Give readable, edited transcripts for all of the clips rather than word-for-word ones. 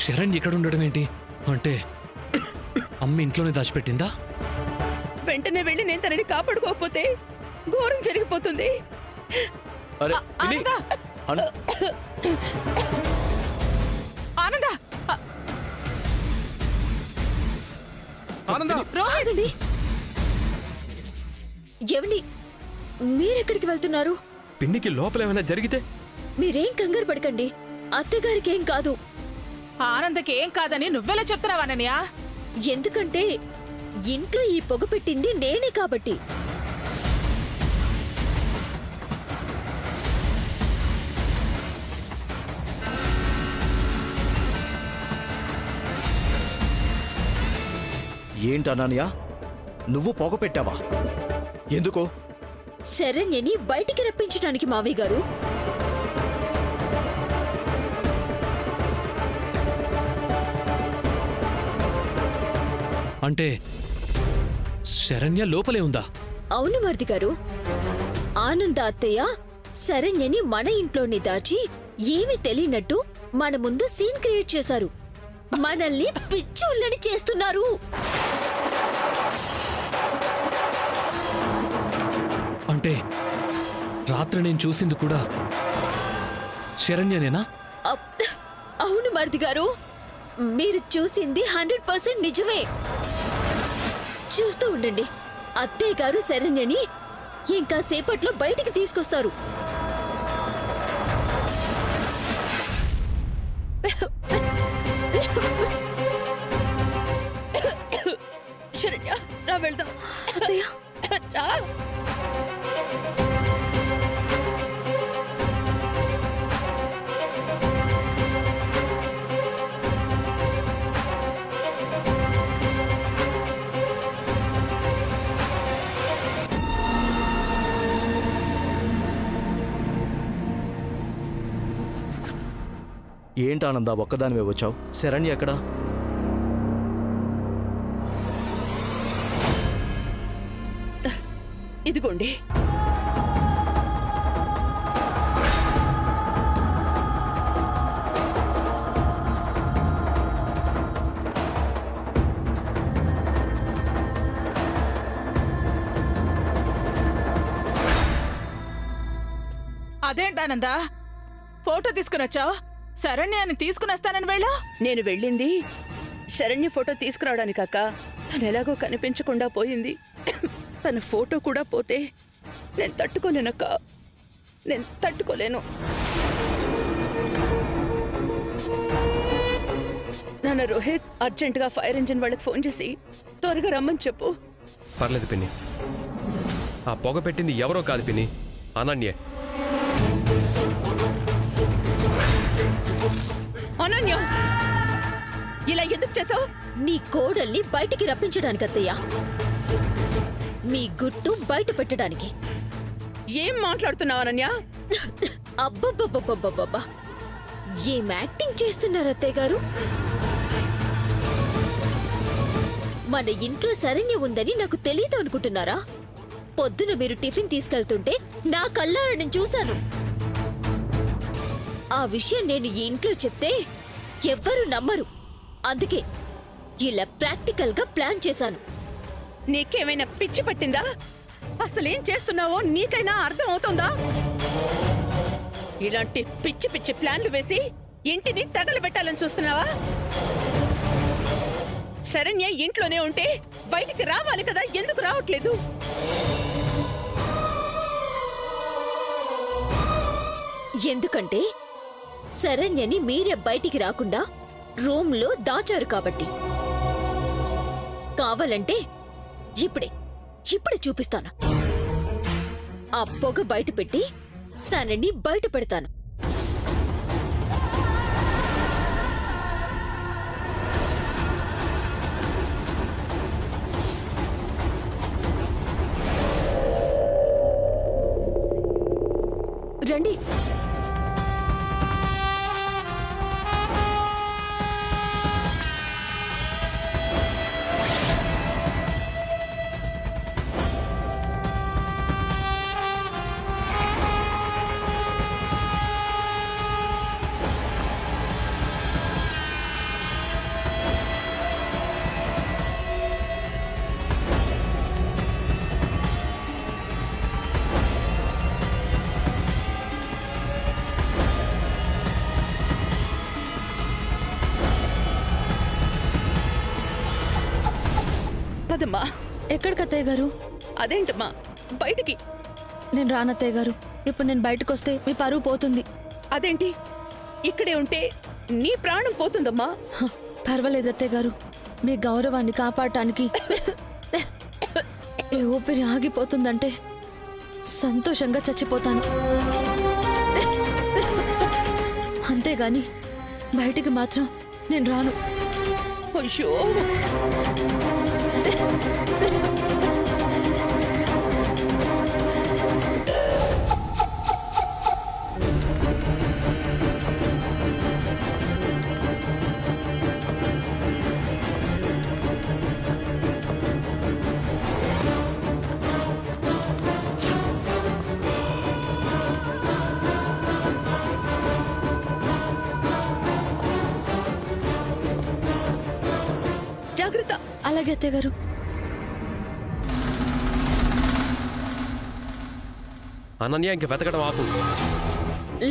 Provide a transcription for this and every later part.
శరణ్ ఇక్కడ ఉండడం ఏంటి? అంటే అమ్మ ఇంట్లోనే దాచిపెట్టిందా? వెంటనే వెళ్ళి నేను తనని కాపాడుకోకపోతే ఘోరం జరిగిపోతుంది. అరే ఆనందా! ఆనందా! ఆనందా! రోహిణి! ఏమండి, మీరెక్కడికి వెళ్తున్నారు? పిన్నికి లోపల ఏమైనా జరిగితే? మీరేం కంగారు పడకండి, అత్తగారికి ఏం కాదు. ఆనందకి ఏం కాదని నువ్వెలా చెప్తున్నావా అనన్య? ఎందుకంటే ఇంట్లో ఈ పొగ పెట్టింది నేనే కాబట్టి. ఏంటనన్య, నువ్వు పొగ పెట్టావా? ఎందుకు? శరణ్యని బయటికి రప్పించడానికి మావయ్య గారు. అంటే శరణ్య లోపలే ఉందా? అవును మరిది గారు. ఆనంద అత్తయ్య శరణ్యని మన ఇంట్లోనే దాచి ఏమీ తెలియనట్టు మన ముందు సీన్ క్రియేట్ చేశారు. మనల్ని పిచ్చోళ్ళని చేస్తున్నారు. అంటే రాత్రి నేను చూసింది కూడా శరణ్యనేనా? అవును మరిది గారు, మీరు చూసింది 100% నిజమే. చూస్తూ ఉండండి, అత్తయ్య గారు శరణ్యని ఇంకా సేపట్లో బయటికి తీసుకొస్తారు. శరణ్య, రా వెళ్దాం. అత్తయ్య, రా. ఏంటానందా ఒక్కదానివే వచ్చావు? శరణ్య ఎక్కడా? ఇదిగోండి. అదేంటానందా, ఫోటో తీసుకునొచ్చావు? శరణ్యాన్ని తీసుకునొస్తానని వెళ్ళా? నేను వెళ్ళింది శరణ్య ఫోటో తీసుకురావడానికి అక్క. తను ఎలాగో కనిపించకుండా పోయింది. తన ఫోటో కూడా పోతే నేను తట్టుకోలేనక్క, నేను తట్టుకోలేను. నాన్న రోహిత్, అర్జెంటుగా ఫైర్ ఇంజిన్ వాళ్ళకి ఫోన్ చేసి త్వరగా రమ్మని చెప్పు. పర్లేదు పిన్ని, ఆ పొగ పెట్టింది ఎవరో కాదు పిన్ని, అనన్యే. అనన్య, ఇలా ఎందుకు చేసావు? నీ కోడల్ని బయటికి రప్పించడానికి అత్తయ్య, మీ గుట్టు బయట పెట్టడానికి. ఏం మాట్లాడుతున్నావు అనన్య? అబ్బబ్బబ్బబ్బబ్బబ్బా, ఏం యాక్టింగ్ చేస్తున్నారు అత్తయ్య గారు? మన ఇంట్లో శరణ్య ఉందని నాకు తెలియదు అనుకుంటున్నారా? పొద్దున మీరు టిఫిన్ తీసుకెళ్తుంటే నా కళ్ళారా నేను చూశాను. ఆ విషయం నేను ఈ ఇంట్లో చెప్తే ఎవ్వరూ నమ్మరు. అందుకే ఇలా ప్రాక్టికల్ గా ప్లాన్ చేశాను. నీకేమైనా పిచ్చి పట్టిందా? అసలేం చేస్తున్నావో నీకైనా అర్థం అవుతుందా? ఇలాంటి పిచ్చి పిచ్చి ప్లాన్లు వేసి ఇంటిని తగలబెట్టాలని చూస్తున్నావా? శరణ్య ఇంట్లోనే ఉంటే బయటికి రావాలి కదా, ఎందుకు రావట్లేదు? ఎందుకంటే శరణ్యని మీరే బయటికి రాకుండా రూమ్లో దాచారు కాబట్టి. కావాలంటే ఇప్పుడే చూపిస్తాను. ఆ పొగ బయట పెట్టి తనని బయట పెడతాను. రండి. పదమ్మా. ఎక్కడికి అత్తయ్య గారు? అదేంటమ్మా బయటికి? నేను రానత్తయ్య గారు. ఇప్పుడు నేను బయటకు వస్తే మీ పరువు పోతుంది. అదేంటి ఇక్కడే ఉంటే నీ ప్రాణం పోతుందమ్మా. పర్వాలేదు అత్తయ్య గారు, మీ గౌరవాన్ని కాపాడటానికి ఈ ఊపిరి ఆగిపోతుందంటే సంతోషంగా చచ్చిపోతాను. అంతేగాని బయటికి మాత్రం నేను రాను. అయ్యో జాగ్రత్త. అలాగే అత్తయ్య గారు. అనన్య ఇంక వెతకడం ఆపు.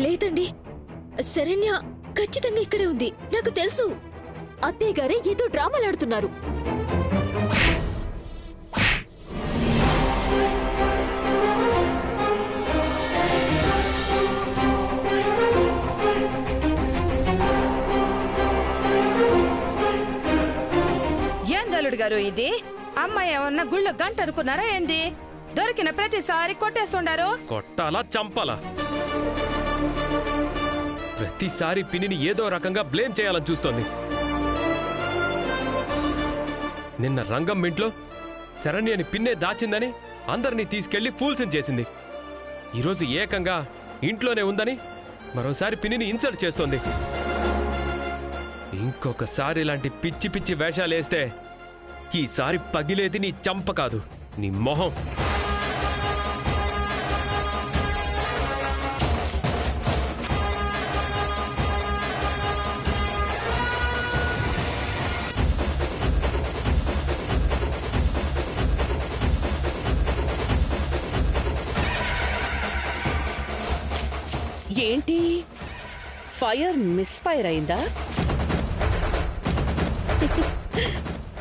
లేదండి, శరణ్య ఖచ్చితంగా ఇక్కడే ఉంది. నాకు తెలుసు. అత్తయ్య గారే ఏదో డ్రామాలాడుతున్నారు. ఏందలుడు గారు ఇది? అమ్మాయి ఏమన్నా గుళ్ళో గంట అనుకున్నారా ఏంది? దొరికిన ప్రతిసారి కొట్టేస్తుండారు. కొట్టాలా చంపాలా? ప్రతిసారి పిన్నిని ఏదో రకంగా బ్లేమ్ చేయాలని చూస్తోంది. నిన్న రంగం ఇంట్లో శరణ్యని పిన్నే దాచిందని అందరినీ తీసుకెళ్లి ఫూల్స్ని చేసింది. ఈరోజు ఏకంగా ఇంట్లోనే ఉందని మరోసారి పిన్నిని ఇన్సల్ట్ చేస్తోంది. ఇంకొకసారి ఇలాంటి పిచ్చి పిచ్చి వేషాలేస్తే ఈసారి పగిలేది నీ చంప కాదు, నీ మొహం. ఏంటి ఫైర్ మిస్ఫైర్ అయిందా?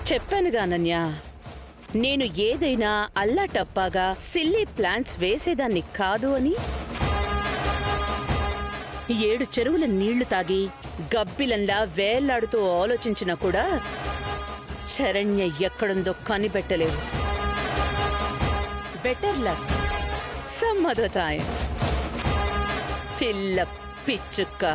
చెప్పానుగా అనన్య, నేను ఏదైనా అల్లాటప్పాగా సిల్లీ ప్లాన్స్ వేసేదాన్ని కాదు అని. 7 చెరువుల నీళ్లు తాగి గబ్బిలంలా వేళ్లాడుతూ ఆలోచించినా కూడా శరణ్య ఎక్కడుందో కనిపెట్టలేవు. Better luck some other time. పిల్ల పిచ్చుక్క.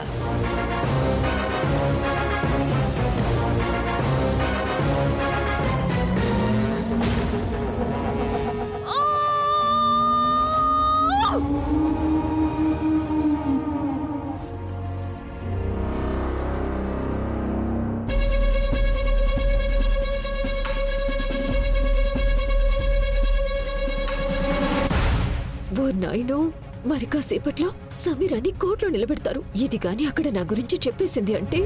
ఓ నాయనో, మరి కాసేపట్లో సమీరాని కోర్టులో నిలబెడతారు. ఇది గాని అక్కడ నా గురించి చెప్పేసింది అంటే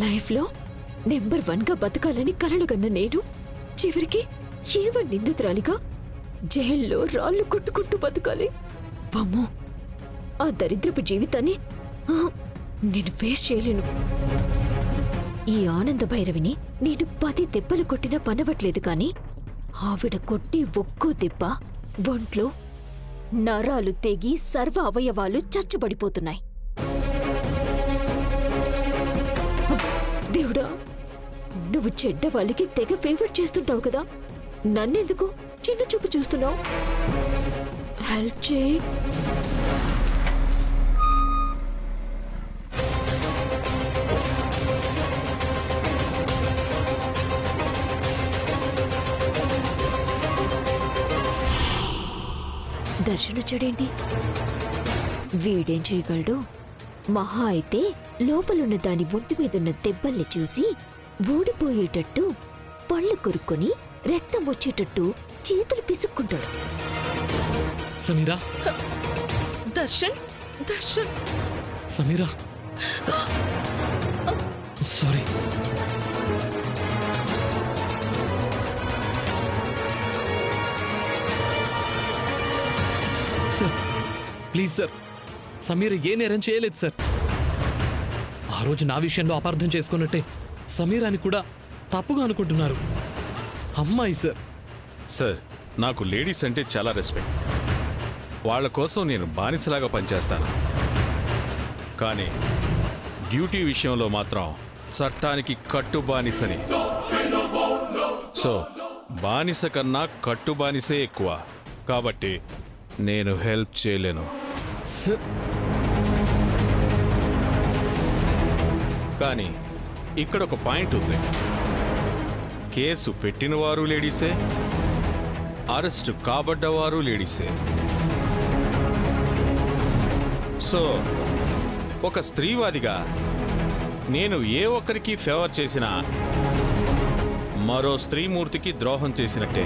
లైఫ్లో నెంబర్ 1గా బతకాలని కలలు కన్న నేను చివరికి ఏవో నిందితురాలిగా జైల్లో రాళ్ళు కొట్టుకుంటూ బతకాలి. అమ్మో, ఆ దరిద్రపు జీవితాన్ని నేను ఫేస్ చేయలేను. ఈ ఆనంద భైరవిని నేను 10 దెబ్బలు కొట్టినా పనవట్లేదు కానీ ఆవిడ కొట్టి ఒక్కో దెబ్బ ఒంట్లో నరాలు తెగి సర్వ అవయవాలు చచ్చుబడిపోతున్నాయి. దేవుడా, నువ్వు చెడ్డ వాళ్ళకి తెగ ఫేవర్ చేస్తుంటావు కదా, నన్నెందుకు చిన్న చూపు చూస్తున్నావు? హెల్ప్ చేయి. దర్శనొచ్చాడేంటి? వీడేం చేయగలడు? మహా అయితే లోపలున్న దాని ఒంటి మీదున్న దెబ్బల్ని చూసి ఊడిపోయేటట్టు పళ్ళు కొరుక్కొని రక్తం వచ్చేటట్టు చేతులు పిసుక్కుంటాడు. Sameera, Darshan, Darshan, Sameera, sorry. Sir please sir, Sameera ఏ నేరం చేయలేదు సార్. ఆ రోజు నా విషయంలో అపార్థం చేసుకున్నట్టే సమీరాని కూడా తప్పుగా అనుకుంటున్నారు. అమ్మాయి సార్. సార్, నాకు లేడీస్ అంటే చాలా రెస్పెక్ట్. వాళ్ళ కోసం నేను బానిసలాగా పనిచేస్తాను. కానీ డ్యూటీ విషయంలో మాత్రం చట్టానికి కట్టు బానిసని. సో బానిస కన్నా కట్టు బానిసే ఎక్కువ. కాబట్టి నేను హెల్ప్ చేయలేను. సార్ కానీ ఇక్కడ ఒక పాయింట్ ఉంది. కేసు పెట్టినవారు లేడీసే, అరెస్టు కాబడ్డవారు లేడీసే. సో ఒక స్త్రీవాదిగా నేను ఏ ఒక్కరికి ఫేవర్ చేసినా మరో స్త్రీమూర్తికి ద్రోహం చేసినట్టే.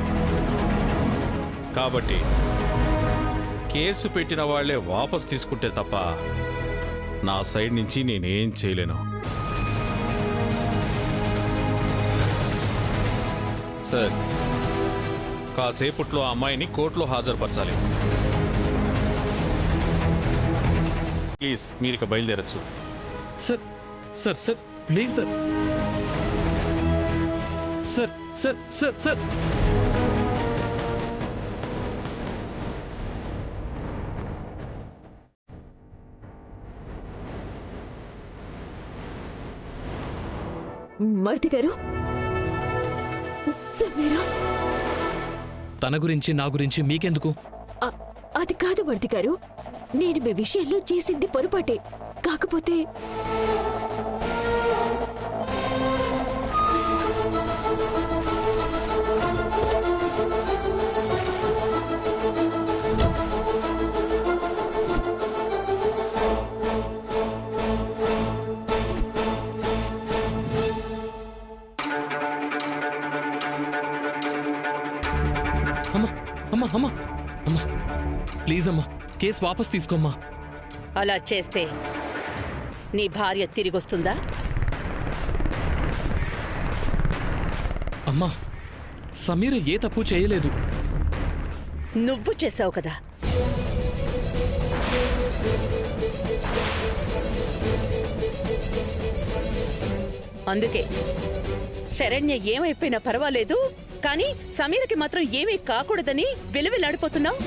కాబట్టి కేసు పెట్టిన వాళ్లే వాపస్ తీసుకుంటే తప్ప నా సైడ్ నుంచి నేనేం చేయలేను. సార్, కాసేపట్లో ఆ అమ్మాయిని కోర్టులో హాజరుపరచాలి. ప్లీజ్ మీరు ఇక బయలుదేరచ్చు. Sir sir sir please sir. Sir sir sir sir మర్ది గారు, సమీరా. తన గురించి నా గురించి మీకెందుకు? అది కాదు మర్ది గారు, నేను మీ విషయంలో చేసింది పొరపాటే. కాకపోతే అమ్మా అమ్మా అమ్మా అమ్మా ప్లీజ్ అమ్మా, కేసు వాపస్ తీసుకోమ్మా. అలా చేస్తే నీ భార్య తిరిగొస్తుందా? అమ్మా, సమీర ఏ తప్పు చేయలేదు. నువ్వు చేసావు కదా. అందుకే శరణ్య ఏమైపోయినా పర్వాలేదు, కానీ సమీరకి మాత్రం ఏమీ కాకూడదని విలువిలాడిపోతున్నావు.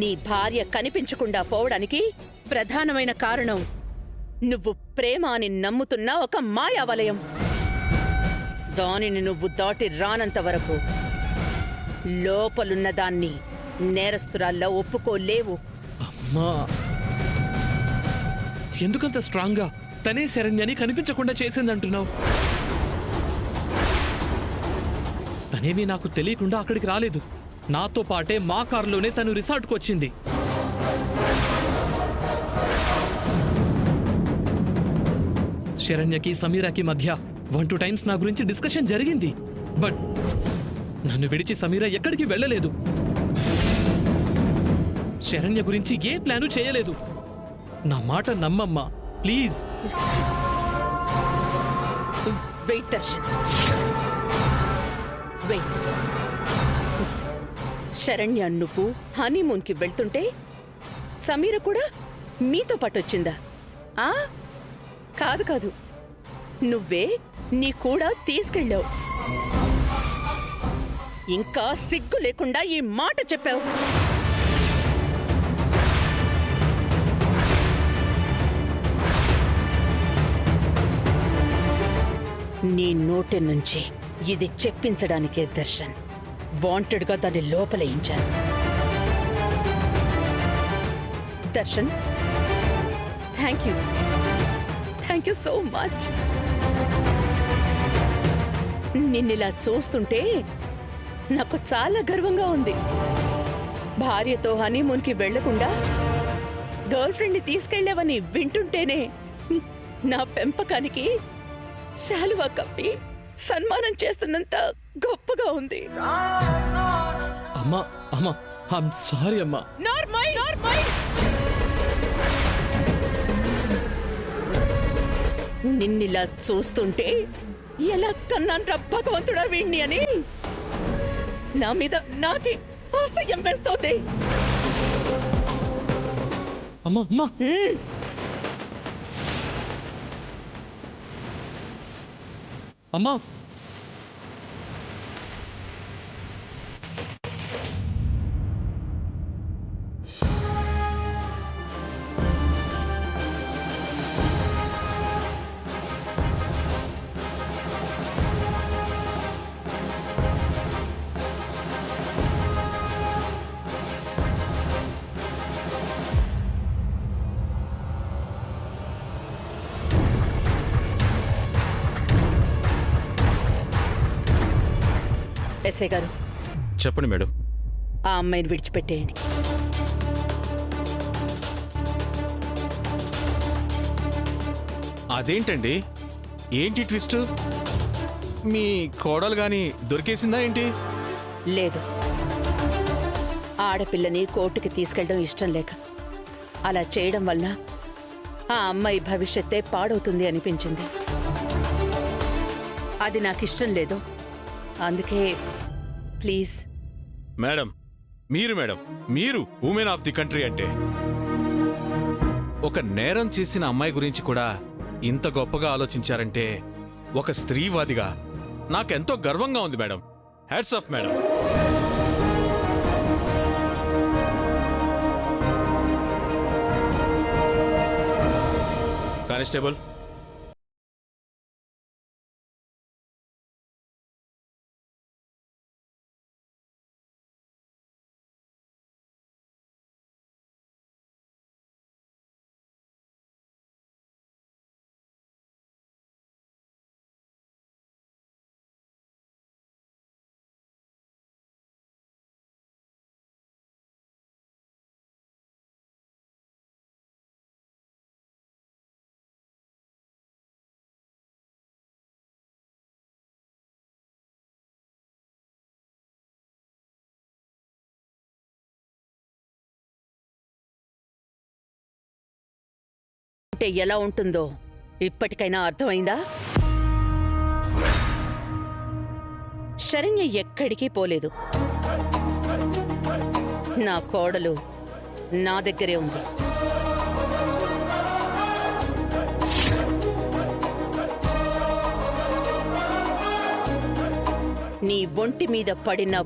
నీ భార్య కనిపించకుండా పోవడానికి ప్రధానమైన కారణం నువ్వు ప్రేమ అని నమ్ముతున్న ఒక మాయావలయం. దానిని నువ్వు దాటి రానంత వరకు లోపలున్న దాన్ని నేరస్తురాల్లో ఒప్పుకోలేవు. అమ్మా, ఎందుకంత స్ట్రాంగ్గా తనే శరణ్యని కనిపించకుండా చేసిందంటున్నావు? తనేమీ నాకు తెలియకుండా అక్కడికి రాలేదు. నాతో పాటే మా కారులోనే తను రిసార్ట్కి వచ్చింది. శరణ్యకి సమీరాకి మధ్య 1-2 టైమ్స్ నా గురించి డిస్కషన్ జరిగింది. బట్ నన్ను విడిచి సమీర ఎక్కడికి వెళ్ళలేదు. శరణ్య గురించి ఏ ప్లాను చేయలేదు. నా మాట నమ్మమ్మా please. Wait Darshan, wait. Saranya నువ్వు హనీమూన్కి వెళ్తుంటే సమీర కూడా మీతో పాటు వచ్చిందా? ఆ కాదు కాదు, నువ్వే నీ కూడా తీసుకెళ్ళావు. ఇంకా సిగ్గు లేకుండా ఈ మాట చెప్పావు. నీ నోటి నుంచి ఇది చెప్పించడానికే దర్శన్ వాంటెడ్గా దాన్ని లోపలేయించాను. Darshan, thank you so much. నిన్నిలా చూస్తుంటే నాకు చాలా గర్వంగా ఉంది. భార్యతో హనీమూన్కి వెళ్లకుండా గర్ల్ ఫ్రెండ్ని తీసుకెళ్లావని వింటుంటేనే నా పెంపకానికి శాలువా కప్పి సన్మానం చేస్తున్నంత గొప్పగా ఉంది. అమ్మా అమ్మా, ఐమ్ సారీ అమ్మా. నార్మై నార్మై, నిన్నిలా చూస్తుంటే ఎలా కన్నాన్రా భగవంతుడా వీణ్ణి అని నా మీద నాకే ఆశయం వేస్తోంది. అమ్మా అమ్మా అమ్మా ఎస్ఐ గారు, చెప్పండి మేడం. ఆ అమ్మాయిని విడిచిపెట్టేయండి. అదేంటండి, ఏంటి ట్విస్ట్? మీ కోడలు గాని దొరికేసిందా ఏంటి? లేదు, ఆడపిల్లని కోర్టుకి తీసుకెళ్ళడం ఇష్టం లేక అలా చేయడం వల్ల ఆ అమ్మాయి భవిష్యత్తే పాడవుతుంది అనిపించింది. అది నాకు ఇష్టం లేదు. అందుకే ప్లీజ్. మేడం, మీరు ఉమెన్ ఆఫ్ ది కంట్రీ అంటే ఒక నేరం చేసిన అమ్మాయి గురించి కూడా ఇంత గొప్పగా ఆలోచించారంటే ఒక స్త్రీవాదిగా నాకెంతో గర్వంగా ఉంది madam. Hats off madam. Constable, అంటే ఎలా ఉంటుందో ఇప్పటికైనా అర్థమైందా? శరణ్య ఎక్కడికి పోలేదు. నా కోడలు నా దగ్గరే ఉంది. నీ ఒంటి మీద పడిన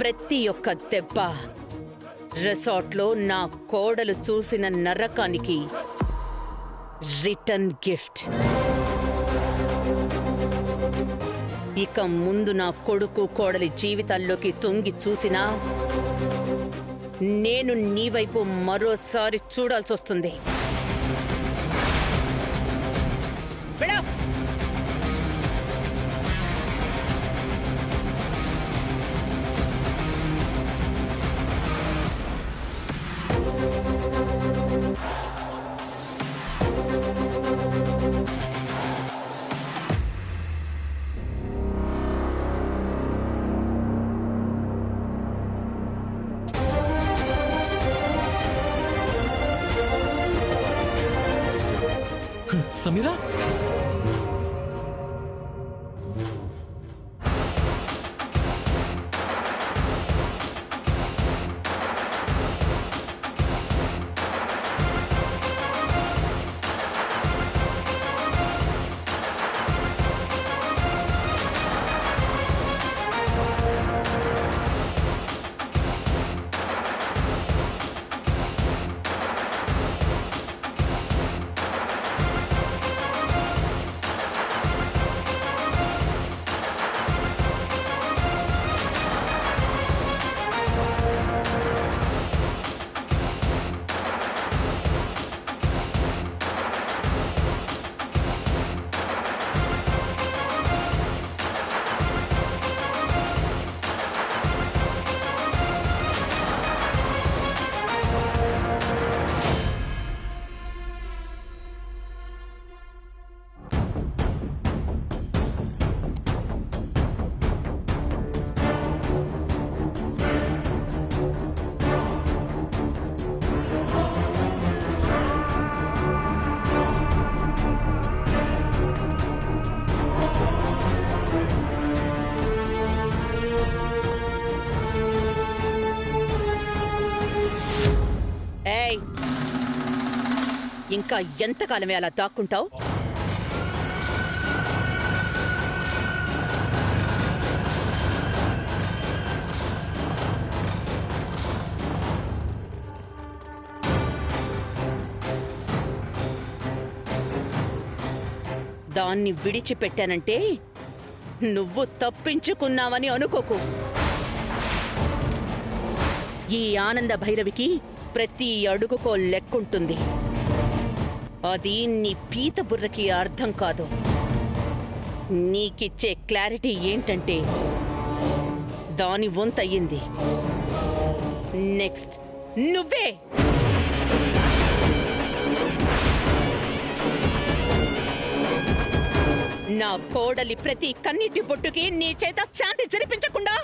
ప్రతి ఒక్క దెబ్బ రిసార్ట్లో నా కోడలు చూసిన నరకానికి రిటర్న్ గిఫ్ట్. ఇక ముందు నా కొడుకు కోడలి జీవితాల్లోకి తొంగి చూసినా నేను నీ వైపు మరోసారి చూడాల్సి వస్తుంది. వెళ్ళు. సమీరా, ఇంకా ఎంతకాలమే అలా దాక్కుంటావు? దాన్ని విడిచిపెట్టానంటే నువ్వు తప్పించుకున్నావని అనుకోకు. ఈ ఆనంద భైరవికి ప్రతి అడుగుకో లెక్కుంటుంది. అది నీ పీత బుర్రకి అర్థం కాదు. నీకిచ్చే క్లారిటీ ఏంటంటే దాని వంతయ్యింది. నెక్స్ట్ నువ్వే. నా కోడలి ప్రతి కన్నీటి బొట్టుకి నీ చేత శాంతి జరిపించకుండా